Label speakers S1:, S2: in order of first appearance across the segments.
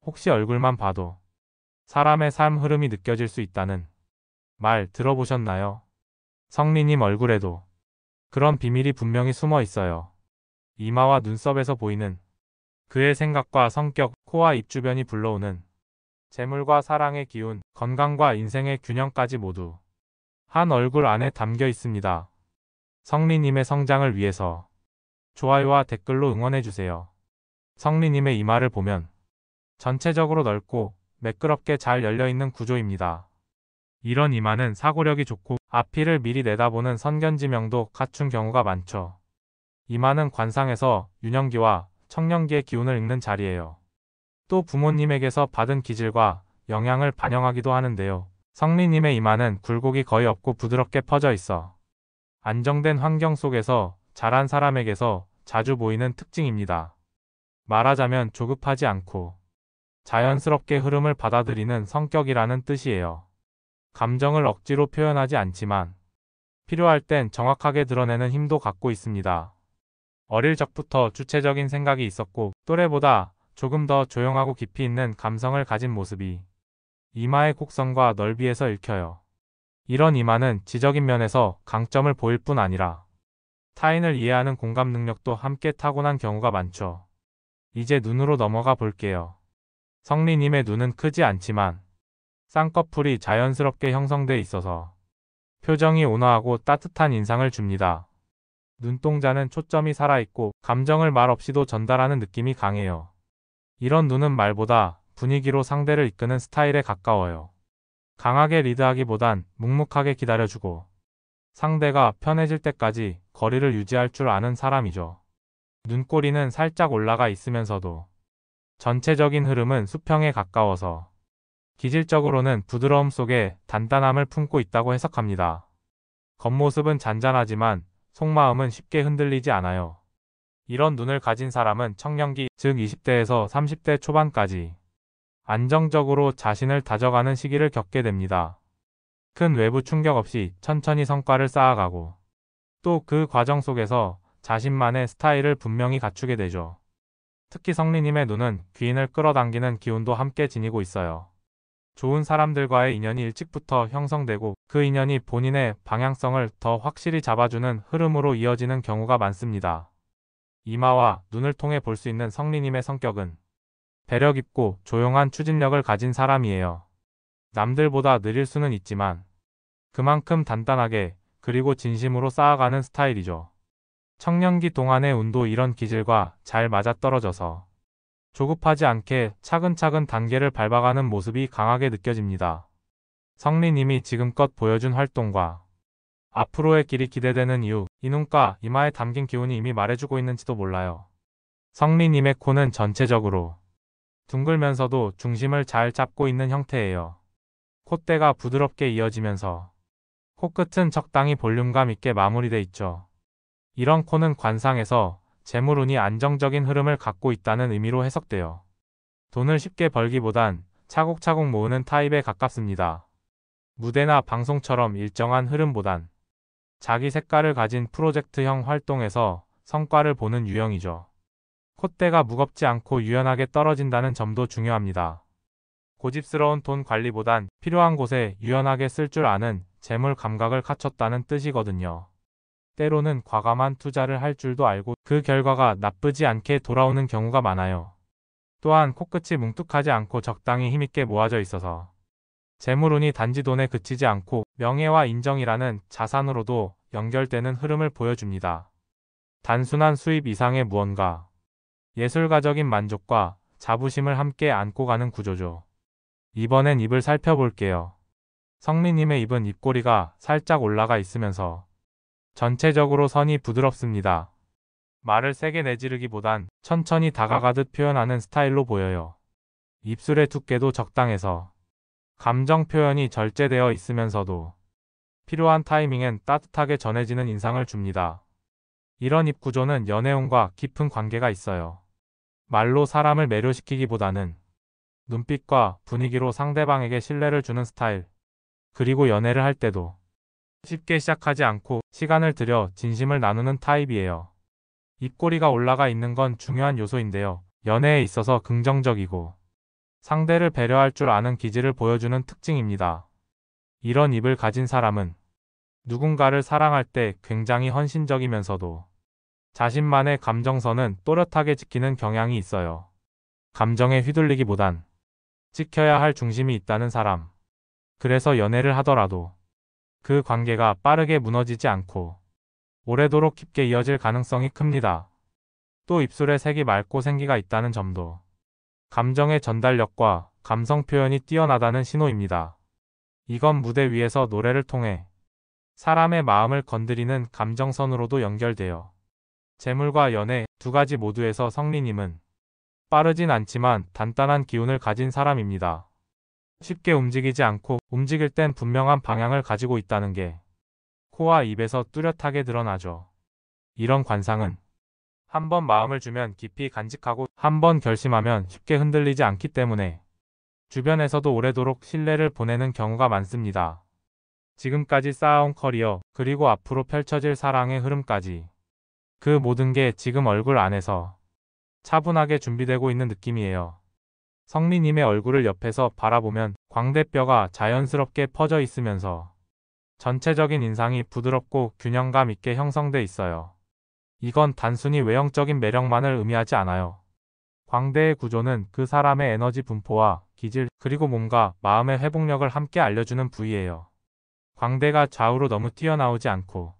S1: 혹시 얼굴만 봐도 사람의 삶 흐름이 느껴질 수 있다는 말 들어보셨나요? 성리님 얼굴에도 그런 비밀이 분명히 숨어 있어요. 이마와 눈썹에서 보이는 그의 생각과 성격, 코와 입 주변이 불러오는 재물과 사랑의 기운, 건강과 인생의 균형까지 모두 한 얼굴 안에 담겨 있습니다. 성리님의 성장을 위해서 좋아요와 댓글로 응원해주세요. 성리님의 이마를 보면 전체적으로 넓고 매끄럽게 잘 열려있는 구조입니다. 이런 이마는 사고력이 좋고 앞이를 미리 내다보는 선견지명도 갖춘 경우가 많죠. 이마는 관상에서 유년기와 청년기의 기운을 읽는 자리예요. 또 부모님에게서 받은 기질과 영향을 반영하기도 하는데요. 성리님의 이마는 굴곡이 거의 없고 부드럽게 퍼져 있어 안정된 환경 속에서 자란 사람에게서 자주 보이는 특징입니다. 말하자면 조급하지 않고 자연스럽게 흐름을 받아들이는 성격이라는 뜻이에요. 감정을 억지로 표현하지 않지만 필요할 땐 정확하게 드러내는 힘도 갖고 있습니다. 어릴 적부터 주체적인 생각이 있었고 또래보다 조금 더 조용하고 깊이 있는 감성을 가진 모습이 이마의 곡선과 넓이에서 읽혀요. 이런 이마는 지적인 면에서 강점을 보일 뿐 아니라 타인을 이해하는 공감 능력도 함께 타고난 경우가 많죠. 이제 눈으로 넘어가 볼게요. 성리님의 눈은 크지 않지만 쌍꺼풀이 자연스럽게 형성돼 있어서 표정이 온화하고 따뜻한 인상을 줍니다. 눈동자는 초점이 살아있고 감정을 말 없이도 전달하는 느낌이 강해요. 이런 눈은 말보다 분위기로 상대를 이끄는 스타일에 가까워요. 강하게 리드하기보단 묵묵하게 기다려주고 상대가 편해질 때까지 거리를 유지할 줄 아는 사람이죠. 눈꼬리는 살짝 올라가 있으면서도 전체적인 흐름은 수평에 가까워서 기질적으로는 부드러움 속에 단단함을 품고 있다고 해석합니다. 겉모습은 잔잔하지만 속마음은 쉽게 흔들리지 않아요. 이런 눈을 가진 사람은 청년기, 즉 20대에서 30대 초반까지 안정적으로 자신을 다져가는 시기를 겪게 됩니다. 큰 외부 충격 없이 천천히 성과를 쌓아가고 또 그 과정 속에서 자신만의 스타일을 분명히 갖추게 되죠. 특히 성리님의 눈은 귀인을 끌어당기는 기운도 함께 지니고 있어요. 좋은 사람들과의 인연이 일찍부터 형성되고 그 인연이 본인의 방향성을 더 확실히 잡아주는 흐름으로 이어지는 경우가 많습니다. 이마와 눈을 통해 볼 수 있는 성리님의 성격은 배려 깊고 조용한 추진력을 가진 사람이에요. 남들보다 느릴 수는 있지만 그만큼 단단하게 그리고 진심으로 쌓아가는 스타일이죠. 청년기 동안의 운도 이런 기질과 잘 맞아떨어져서 조급하지 않게 차근차근 단계를 밟아가는 모습이 강하게 느껴집니다. 성리님이 지금껏 보여준 활동과 앞으로의 길이 기대되는 이유, 이 눈가, 이마에 담긴 기운이 이미 말해주고 있는지도 몰라요. 성리님의 코는 전체적으로 둥글면서도 중심을 잘 잡고 있는 형태예요. 콧대가 부드럽게 이어지면서 코끝은 적당히 볼륨감 있게 마무리돼 있죠. 이런 코는 관상에서 재물운이 안정적인 흐름을 갖고 있다는 의미로 해석돼요. 돈을 쉽게 벌기보단 차곡차곡 모으는 타입에 가깝습니다. 무대나 방송처럼 일정한 흐름보단 자기 색깔을 가진 프로젝트형 활동에서 성과를 보는 유형이죠. 콧대가 무겁지 않고 유연하게 떨어진다는 점도 중요합니다. 고집스러운 돈 관리보단 필요한 곳에 유연하게 쓸 줄 아는 재물 감각을 갖췄다는 뜻이거든요. 때로는 과감한 투자를 할 줄도 알고 그 결과가 나쁘지 않게 돌아오는 경우가 많아요. 또한 코끝이 뭉툭하지 않고 적당히 힘있게 모아져 있어서 재물운이 단지 돈에 그치지 않고 명예와 인정이라는 자산으로도 연결되는 흐름을 보여줍니다. 단순한 수입 이상의 무언가, 예술가적인 만족과 자부심을 함께 안고 가는 구조죠. 이번엔 입을 살펴볼게요. 성리님의 입은 입꼬리가 살짝 올라가 있으면서 전체적으로 선이 부드럽습니다. 말을 세게 내지르기보단 천천히 다가가듯 표현하는 스타일로 보여요. 입술의 두께도 적당해서 감정 표현이 절제되어 있으면서도 필요한 타이밍엔 따뜻하게 전해지는 인상을 줍니다. 이런 입 구조는 연애운과 깊은 관계가 있어요. 말로 사람을 매료시키기보다는 눈빛과 분위기로 상대방에게 신뢰를 주는 스타일. 그리고 연애를 할 때도 쉽게 시작하지 않고 시간을 들여 진심을 나누는 타입이에요. 입꼬리가 올라가 있는 건 중요한 요소인데요. 연애에 있어서 긍정적이고 상대를 배려할 줄 아는 기질을 보여주는 특징입니다. 이런 입을 가진 사람은 누군가를 사랑할 때 굉장히 헌신적이면서도 자신만의 감정선은 또렷하게 지키는 경향이 있어요. 감정에 휘둘리기보단 지켜야 할 중심이 있다는 사람. 그래서 연애를 하더라도 그 관계가 빠르게 무너지지 않고 오래도록 깊게 이어질 가능성이 큽니다. 또 입술에 색이 맑고 생기가 있다는 점도 감정의 전달력과 감성 표현이 뛰어나다는 신호입니다. 이건 무대 위에서 노래를 통해 사람의 마음을 건드리는 감정선으로도 연결돼요. 재물과 연애 두 가지 모두에서 성리님은 빠르진 않지만 단단한 기운을 가진 사람입니다. 쉽게 움직이지 않고 움직일 땐 분명한 방향을 가지고 있다는 게 코와 입에서 뚜렷하게 드러나죠. 이런 관상은 한번 마음을 주면 깊이 간직하고 한번 결심하면 쉽게 흔들리지 않기 때문에 주변에서도 오래도록 신뢰를 보내는 경우가 많습니다. 지금까지 쌓아온 커리어 그리고 앞으로 펼쳐질 사랑의 흐름까지 그 모든 게 지금 얼굴 안에서 차분하게 준비되고 있는 느낌이에요. 성리님의 얼굴을 옆에서 바라보면 광대뼈가 자연스럽게 퍼져 있으면서 전체적인 인상이 부드럽고 균형감 있게 형성돼 있어요. 이건 단순히 외형적인 매력만을 의미하지 않아요. 광대의 구조는 그 사람의 에너지 분포와 기질 그리고 몸과 마음의 회복력을 함께 알려주는 부위예요. 광대가 좌우로 너무 튀어나오지 않고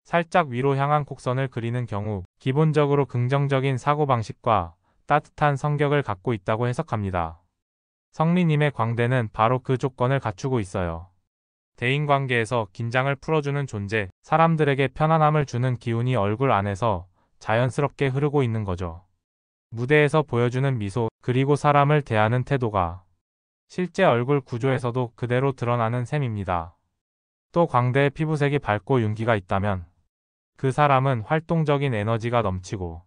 S1: 살짝 위로 향한 곡선을 그리는 경우 기본적으로 긍정적인 사고방식과 따뜻한 성격을 갖고 있다고 해석합니다. 성리님의 광대는 바로 그 조건을 갖추고 있어요. 대인관계에서 긴장을 풀어주는 존재, 사람들에게 편안함을 주는 기운이 얼굴 안에서 자연스럽게 흐르고 있는 거죠. 무대에서 보여주는 미소, 그리고 사람을 대하는 태도가 실제 얼굴 구조에서도 그대로 드러나는 셈입니다. 또 광대의 피부색이 밝고 윤기가 있다면 그 사람은 활동적인 에너지가 넘치고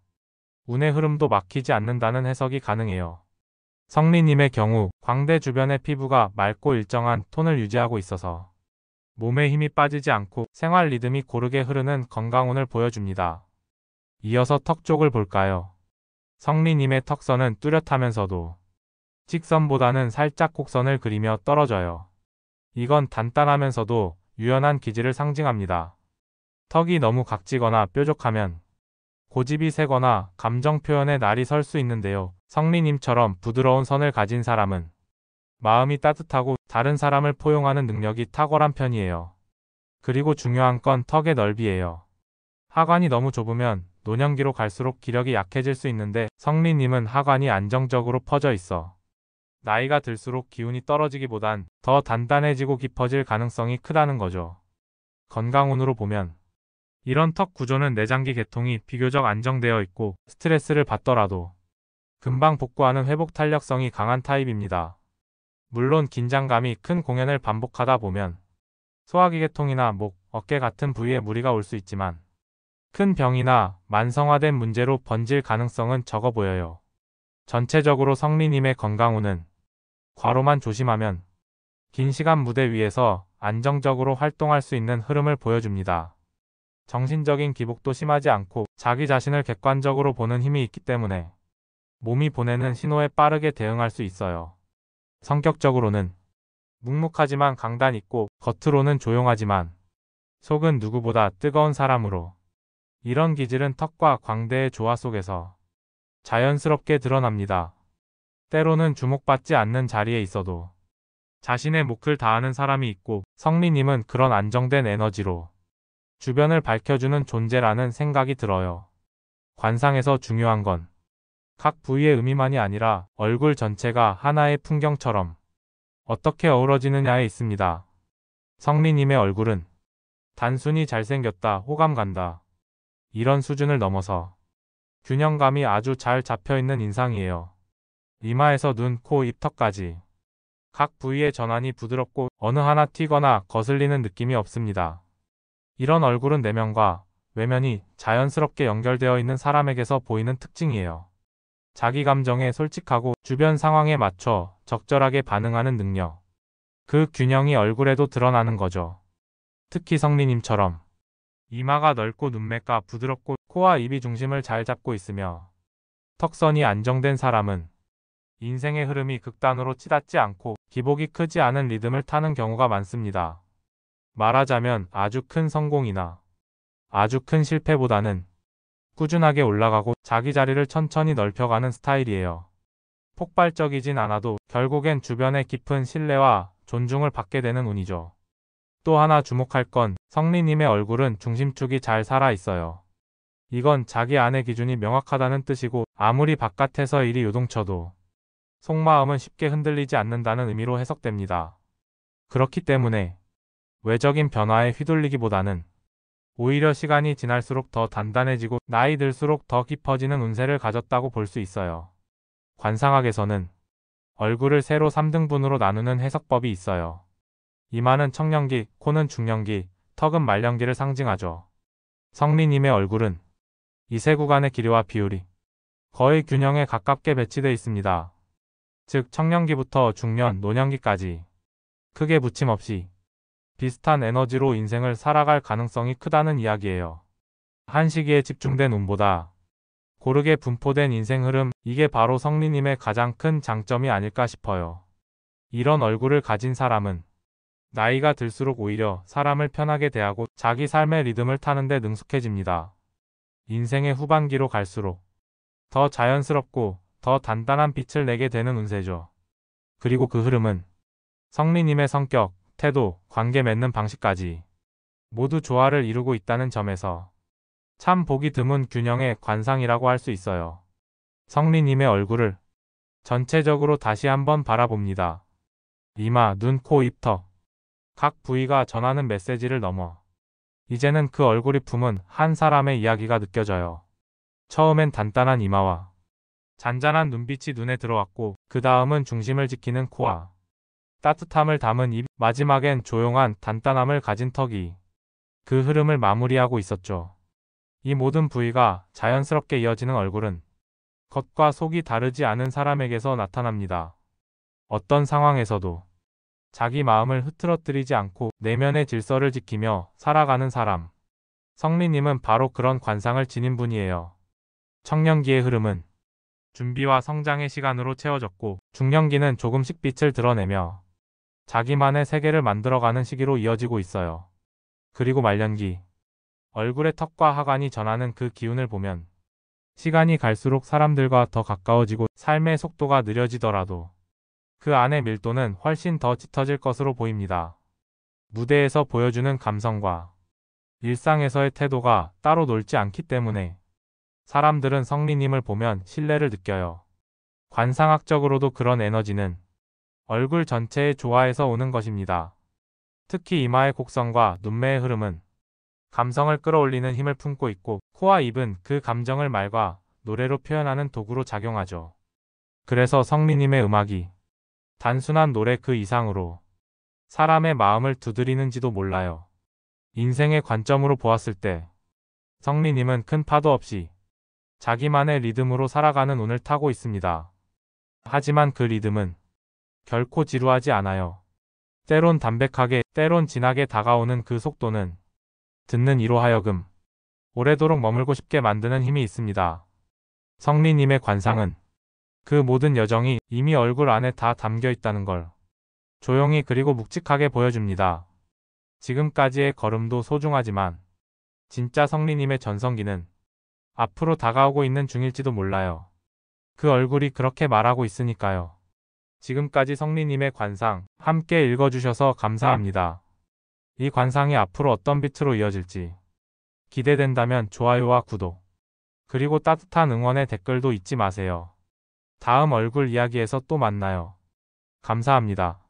S1: 운의 흐름도 막히지 않는다는 해석이 가능해요. 성리님의 경우 광대 주변의 피부가 맑고 일정한 톤을 유지하고 있어서 몸에 힘이 빠지지 않고 생활 리듬이 고르게 흐르는 건강운을 보여줍니다. 이어서 턱 쪽을 볼까요? 성리님의 턱선은 뚜렷하면서도 직선보다는 살짝 곡선을 그리며 떨어져요. 이건 단단하면서도 유연한 기질을 상징합니다. 턱이 너무 각지거나 뾰족하면 고집이 세거나 감정 표현에 날이 설 수 있는데요. 성리님처럼 부드러운 선을 가진 사람은 마음이 따뜻하고 다른 사람을 포용하는 능력이 탁월한 편이에요. 그리고 중요한 건 턱의 넓이예요. 하관이 너무 좁으면 노년기로 갈수록 기력이 약해질 수 있는데 성리님은 하관이 안정적으로 퍼져 있어 나이가 들수록 기운이 떨어지기보단 더 단단해지고 깊어질 가능성이 크다는 거죠. 건강운으로 보면 이런 턱 구조는 내장기 계통이 비교적 안정되어 있고 스트레스를 받더라도 금방 복구하는 회복 탄력성이 강한 타입입니다. 물론 긴장감이 큰 공연을 반복하다 보면 소화기 계통이나 목, 어깨 같은 부위에 무리가 올 수 있지만 큰 병이나 만성화된 문제로 번질 가능성은 적어 보여요. 전체적으로 성리님의 건강운은 과로만 조심하면 긴 시간 무대 위에서 안정적으로 활동할 수 있는 흐름을 보여줍니다. 정신적인 기복도 심하지 않고 자기 자신을 객관적으로 보는 힘이 있기 때문에 몸이 보내는 신호에 빠르게 대응할 수 있어요. 성격적으로는 묵묵하지만 강단 있고 겉으로는 조용하지만 속은 누구보다 뜨거운 사람으로 이런 기질은 턱과 광대의 조화 속에서 자연스럽게 드러납니다. 때로는 주목받지 않는 자리에 있어도 자신의 몫을 다하는 사람이 있고 성리님은 그런 안정된 에너지로 주변을 밝혀주는 존재라는 생각이 들어요. 관상에서 중요한 건 각 부위의 의미만이 아니라 얼굴 전체가 하나의 풍경처럼 어떻게 어우러지느냐에 있습니다. 성리님의 얼굴은 단순히 잘생겼다, 호감 간다. 이런 수준을 넘어서 균형감이 아주 잘 잡혀있는 인상이에요. 이마에서 눈, 코, 입, 턱까지 각 부위의 전환이 부드럽고 어느 하나 튀거나 거슬리는 느낌이 없습니다. 이런 얼굴은 내면과 외면이 자연스럽게 연결되어 있는 사람에게서 보이는 특징이에요. 자기 감정에 솔직하고 주변 상황에 맞춰 적절하게 반응하는 능력. 그 균형이 얼굴에도 드러나는 거죠. 특히 성리님처럼 이마가 넓고 눈매가 부드럽고 코와 입이 중심을 잘 잡고 있으며 턱선이 안정된 사람은 인생의 흐름이 극단으로 치닫지 않고 기복이 크지 않은 리듬을 타는 경우가 많습니다. 말하자면 아주 큰 성공이나 아주 큰 실패보다는 꾸준하게 올라가고 자기 자리를 천천히 넓혀가는 스타일이에요. 폭발적이진 않아도 결국엔 주변의 깊은 신뢰와 존중을 받게 되는 운이죠. 또 하나 주목할 건 성리님의 얼굴은 중심축이 잘 살아 있어요. 이건 자기 안의 기준이 명확하다는 뜻이고 아무리 바깥에서 일이 요동쳐도 속마음은 쉽게 흔들리지 않는다는 의미로 해석됩니다. 그렇기 때문에 외적인 변화에 휘둘리기보다는 오히려 시간이 지날수록 더 단단해지고 나이 들수록 더 깊어지는 운세를 가졌다고 볼 수 있어요. 관상학에서는 얼굴을 세로 3등분으로 나누는 해석법이 있어요. 이마는 청년기, 코는 중년기, 턱은 말년기를 상징하죠. 성리님의 얼굴은 이 세 구간의 길이와 비율이 거의 균형에 가깝게 배치되어 있습니다. 즉 청년기부터 중년, 노년기까지 크게 부침 없이 비슷한 에너지로 인생을 살아갈 가능성이 크다는 이야기예요. 한 시기에 집중된 운보다 고르게 분포된 인생 흐름, 이게 바로 성리님의 가장 큰 장점이 아닐까 싶어요. 이런 얼굴을 가진 사람은 나이가 들수록 오히려 사람을 편하게 대하고 자기 삶의 리듬을 타는데 능숙해집니다. 인생의 후반기로 갈수록 더 자연스럽고 더 단단한 빛을 내게 되는 운세죠. 그리고 그 흐름은 성리님의 성격, 태도, 관계 맺는 방식까지 모두 조화를 이루고 있다는 점에서 참 보기 드문 균형의 관상이라고 할 수 있어요. 성리님의 얼굴을 전체적으로 다시 한번 바라봅니다. 이마, 눈, 코, 입, 턱. 각 부위가 전하는 메시지를 넘어 이제는 그 얼굴이 품은 한 사람의 이야기가 느껴져요. 처음엔 단단한 이마와 잔잔한 눈빛이 눈에 들어왔고 그 다음은 중심을 지키는 코와 따뜻함을 담은 입, 마지막엔 조용한 단단함을 가진 턱이 그 흐름을 마무리하고 있었죠. 이 모든 부위가 자연스럽게 이어지는 얼굴은 겉과 속이 다르지 않은 사람에게서 나타납니다. 어떤 상황에서도 자기 마음을 흐트러뜨리지 않고 내면의 질서를 지키며 살아가는 사람. 성리님은 바로 그런 관상을 지닌 분이에요. 청년기의 흐름은 준비와 성장의 시간으로 채워졌고 중년기는 조금씩 빛을 드러내며 자기만의 세계를 만들어가는 시기로 이어지고 있어요. 그리고 말년기. 얼굴의 턱과 하관이 전하는 그 기운을 보면 시간이 갈수록 사람들과 더 가까워지고 삶의 속도가 느려지더라도 그 안의 밀도는 훨씬 더 짙어질 것으로 보입니다. 무대에서 보여주는 감성과 일상에서의 태도가 따로 놀지 않기 때문에 사람들은 성리님을 보면 신뢰를 느껴요. 관상학적으로도 그런 에너지는 얼굴 전체의 조화에서 오는 것입니다. 특히 이마의 곡선과 눈매의 흐름은 감성을 끌어올리는 힘을 품고 있고 코와 입은 그 감정을 말과 노래로 표현하는 도구로 작용하죠. 그래서 성리님의 음악이 단순한 노래 그 이상으로 사람의 마음을 두드리는지도 몰라요. 인생의 관점으로 보았을 때 성리님은 큰 파도 없이 자기만의 리듬으로 살아가는 운을 타고 있습니다. 하지만 그 리듬은 결코 지루하지 않아요. 때론 담백하게, 때론 진하게 다가오는 그 속도는 듣는 이로 하여금 오래도록 머물고 싶게 만드는 힘이 있습니다. 성리님의 관상은 그 모든 여정이 이미 얼굴 안에 다 담겨 있다는 걸 조용히 그리고 묵직하게 보여줍니다. 지금까지의 걸음도 소중하지만 진짜 성리님의 전성기는 앞으로 다가오고 있는 중일지도 몰라요. 그 얼굴이 그렇게 말하고 있으니까요. 지금까지 성리님의 관상 함께 읽어주셔서 감사합니다. 이 관상이 앞으로 어떤 빛으로 이어질지 기대된다면 좋아요와 구독, 그리고 따뜻한 응원의 댓글도 잊지 마세요. 다음 얼굴 이야기에서 또 만나요. 감사합니다.